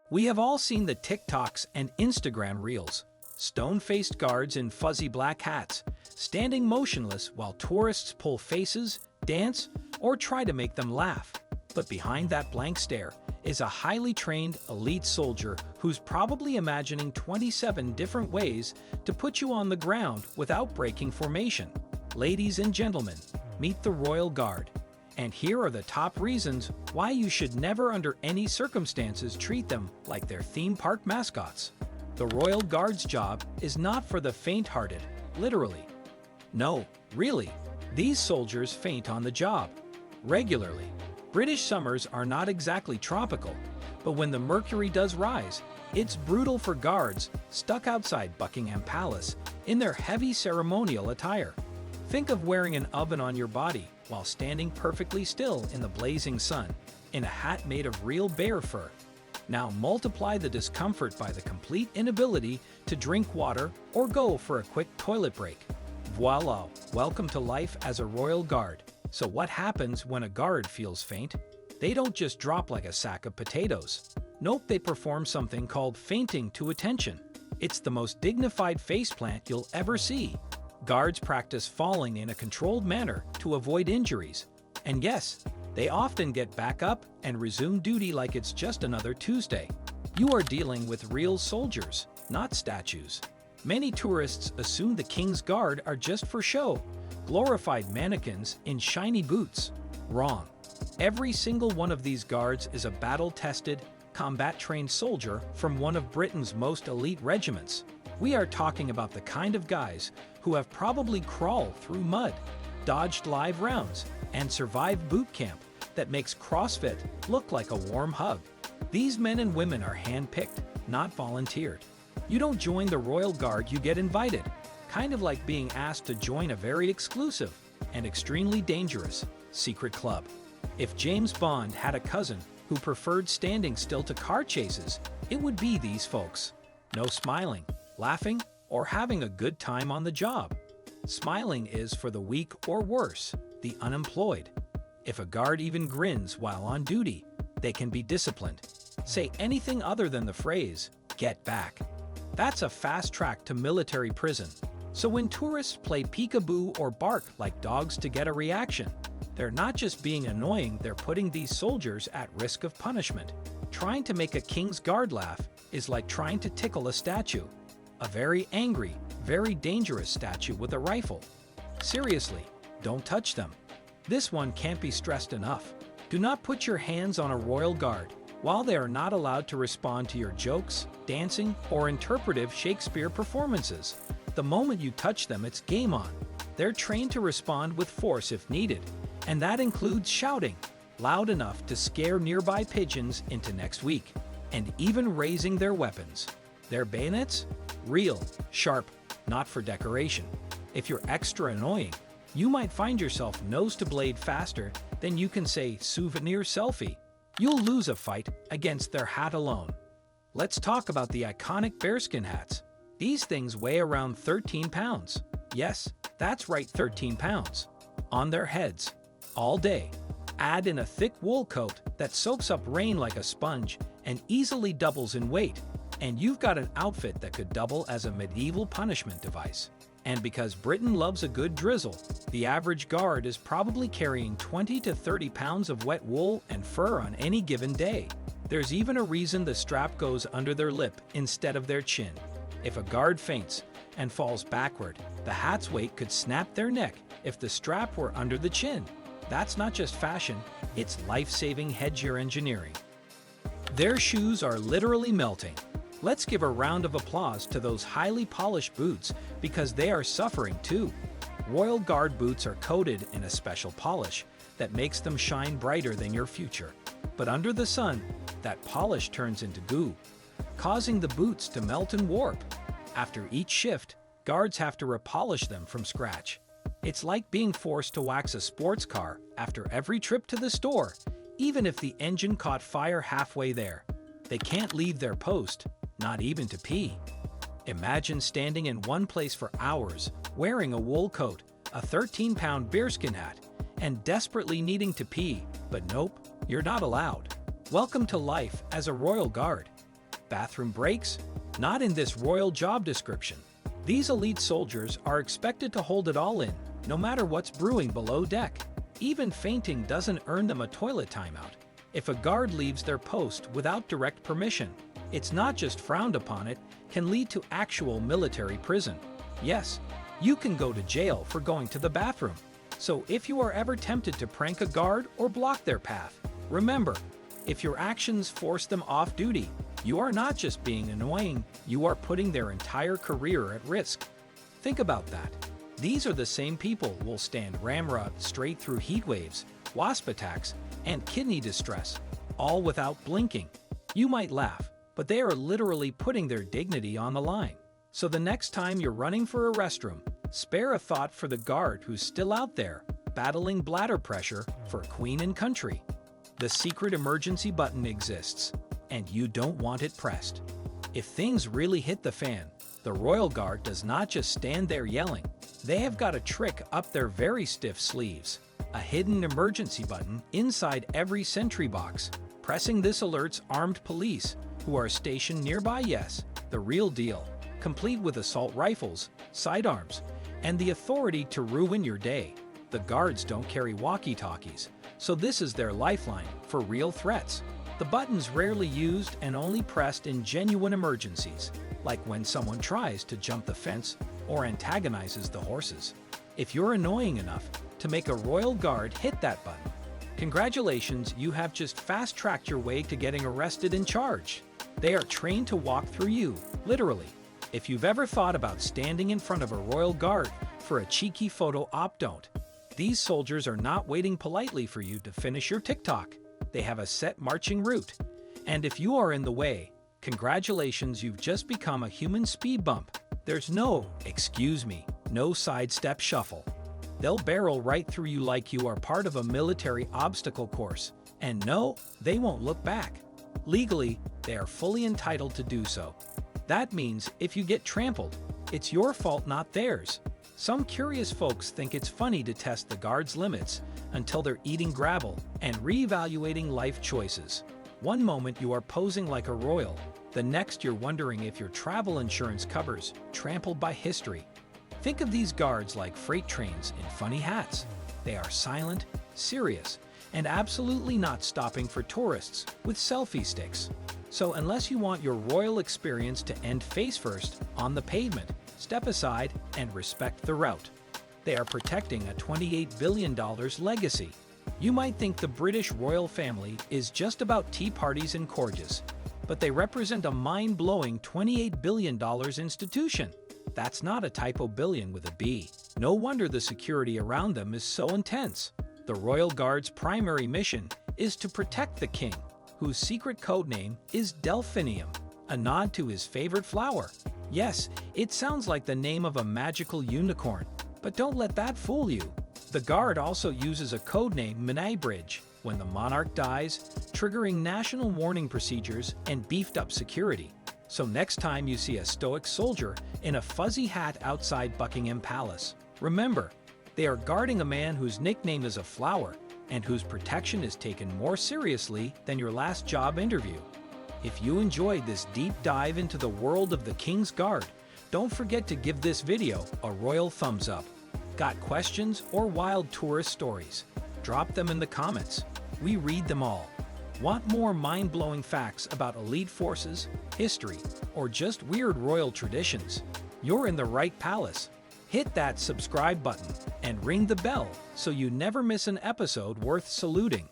We have all seen the TikToks and Instagram reels. Stone-faced guards in fuzzy black hats, standing motionless while tourists pull faces, dance, or try to make them laugh. But behind that blank stare is a highly trained, elite soldier who's probably imagining 27 different ways to put you on the ground without breaking formation. Ladies and gentlemen, meet the Royal Guard. And here are the top reasons why you should never under any circumstances treat them like their theme park mascots. The Royal Guard's job is not for the faint-hearted, literally. No, really, these soldiers faint on the job. Regularly. British summers are not exactly tropical, but when the mercury does rise, it's brutal for guards stuck outside Buckingham Palace in their heavy ceremonial attire. Think of wearing an oven on your body while standing perfectly still in the blazing sun, in a hat made of real bear fur. Now multiply the discomfort by the complete inability to drink water or go for a quick toilet break. Voila! Welcome to life as a Royal Guard. So what happens when a guard feels faint? They don't just drop like a sack of potatoes. Nope, they perform something called fainting to attention. It's the most dignified faceplant you'll ever see. Guards practice falling in a controlled manner to avoid injuries. And yes, they often get back up and resume duty like it's just another Tuesday. You are dealing with real soldiers, not statues. Many tourists assume the King's Guard are just for show, glorified mannequins in shiny boots. Wrong. Every single one of these guards is a battle-tested, combat-trained soldier from one of Britain's most elite regiments. We are talking about the kind of guys who have probably crawled through mud, dodged live rounds, and survived boot camp that makes CrossFit look like a warm hug. These men and women are hand-picked, not volunteered. You don't join the Royal Guard, you get invited, kind of like being asked to join a very exclusive and extremely dangerous secret club. If James Bond had a cousin who preferred standing still to car chases, it would be these folks. No smiling, laughing, or having a good time on the job. Smiling is for the weak or worse, the unemployed. If a guard even grins while on duty, they can be disciplined. Say anything other than the phrase, "Get back." That's a fast track to military prison. So when tourists play peekaboo or bark like dogs to get a reaction, they're not just being annoying, they're putting these soldiers at risk of punishment. Trying to make a King's Guard laugh is like trying to tickle a statue. A very angry, very dangerous statue with a rifle. Seriously, don't touch them. This one can't be stressed enough. Do not put your hands on a Royal Guard. While they are not allowed to respond to your jokes, dancing, or interpretive Shakespeare performances, the moment you touch them, it's game on. They're trained to respond with force if needed, and that includes shouting loud enough to scare nearby pigeons into next week, and even raising their weapons. Their bayonets? Real, sharp, not for decoration. If you're extra annoying, you might find yourself nose to blade faster than you can say souvenir selfie. You'll lose a fight against their hat alone. Let's talk about the iconic bearskin hats. These things weigh around 13 pounds. Yes, that's right, 13 pounds. On their heads. All day. Add in a thick wool coat that soaks up rain like a sponge and easily doubles in weight, and you've got an outfit that could double as a medieval punishment device. And because Britain loves a good drizzle, the average guard is probably carrying 20 to 30 pounds of wet wool and fur on any given day. There's even a reason the strap goes under their lip instead of their chin. If a guard faints and falls backward, the hat's weight could snap their neck if the strap were under the chin. That's not just fashion, it's life-saving headgear engineering. Their shoes are literally melting. Let's give a round of applause to those highly polished boots because they are suffering too. Royal Guard boots are coated in a special polish that makes them shine brighter than your future. But under the sun, that polish turns into goo, causing the boots to melt and warp. After each shift, guards have to repolish them from scratch. It's like being forced to wax a sports car after every trip to the store, even if the engine caught fire halfway there. They can't leave their post, not even to pee. Imagine standing in one place for hours, wearing a wool coat, a 13-pound bearskin hat, and desperately needing to pee, but nope, you're not allowed. Welcome to life as a Royal Guard. Bathroom breaks? Not in this royal job description. These elite soldiers are expected to hold it all in, no matter what's brewing below deck. Even fainting doesn't earn them a toilet timeout. If a guard leaves their post without direct permission, it's not just frowned upon, it can lead to actual military prison. Yes, you can go to jail for going to the bathroom. So if you are ever tempted to prank a guard or block their path, remember, if your actions force them off duty, you are not just being annoying, you are putting their entire career at risk. Think about that. These are the same people who will stand ramrod straight through heat waves, wasp attacks, and kidney distress, all without blinking. You might laugh, but they are literally putting their dignity on the line. So the next time you're running for a restroom, spare a thought for the guard who's still out there, battling bladder pressure for queen and country. The secret emergency button exists, and you don't want it pressed. If things really hit the fan, the Royal Guard does not just stand there yelling. They have got a trick up their very stiff sleeves, a hidden emergency button inside every sentry box. Pressing this alerts armed police who are stationed nearby. Yes, the real deal, complete with assault rifles, sidearms, and the authority to ruin your day. The guards don't carry walkie-talkies, so this is their lifeline for real threats. The button's rarely used and only pressed in genuine emergencies, like when someone tries to jump the fence or antagonizes the horses. If you're annoying enough to make a Royal Guard hit that button, congratulations, you have just fast-tracked your way to getting arrested and charged. They are trained to walk through you, literally. If you've ever thought about standing in front of a Royal Guard for a cheeky photo op, don't. These soldiers are not waiting politely for you to finish your TikTok. They have a set marching route. And if you are in the way, congratulations, you've just become a human speed bump. There's no, excuse me, no sidestep shuffle. They'll barrel right through you like you are part of a military obstacle course. And no, they won't look back. Legally, they are fully entitled to do so. That means if you get trampled, it's your fault, not theirs. Some curious folks think it's funny to test the guards' limits until they're eating gravel and reevaluating life choices. One moment you are posing like a royal, the next you're wondering if your travel insurance covers trampled by history. Think of these guards like freight trains in funny hats. They are silent, serious, and absolutely not stopping for tourists with selfie sticks. So unless you want your royal experience to end face first on the pavement, step aside and respect the route. They are protecting a $28 billion legacy. You might think the British royal family is just about tea parties and corgis, but they represent a mind-blowing $28 billion institution. That's not a typo, billion with a B. No wonder the security around them is so intense. The Royal Guard's primary mission is to protect the king, whose secret code name is Delphinium, a nod to his favorite flower. Yes, it sounds like the name of a magical unicorn, but don't let that fool you. The Guard also uses a codename Bridge when the monarch dies, triggering national warning procedures and beefed up security. So next time you see a stoic soldier in a fuzzy hat outside Buckingham Palace, remember, they are guarding a man whose nickname is a flower and whose protection is taken more seriously than your last job interview. If you enjoyed this deep dive into the world of the King's Guard, don't forget to give this video a royal thumbs up. Got questions or wild tourist stories? Drop them in the comments. We read them all. Want more mind-blowing facts about elite forces, history, or just weird royal traditions? You're in the right palace. Hit that subscribe button and ring the bell so you never miss an episode worth saluting.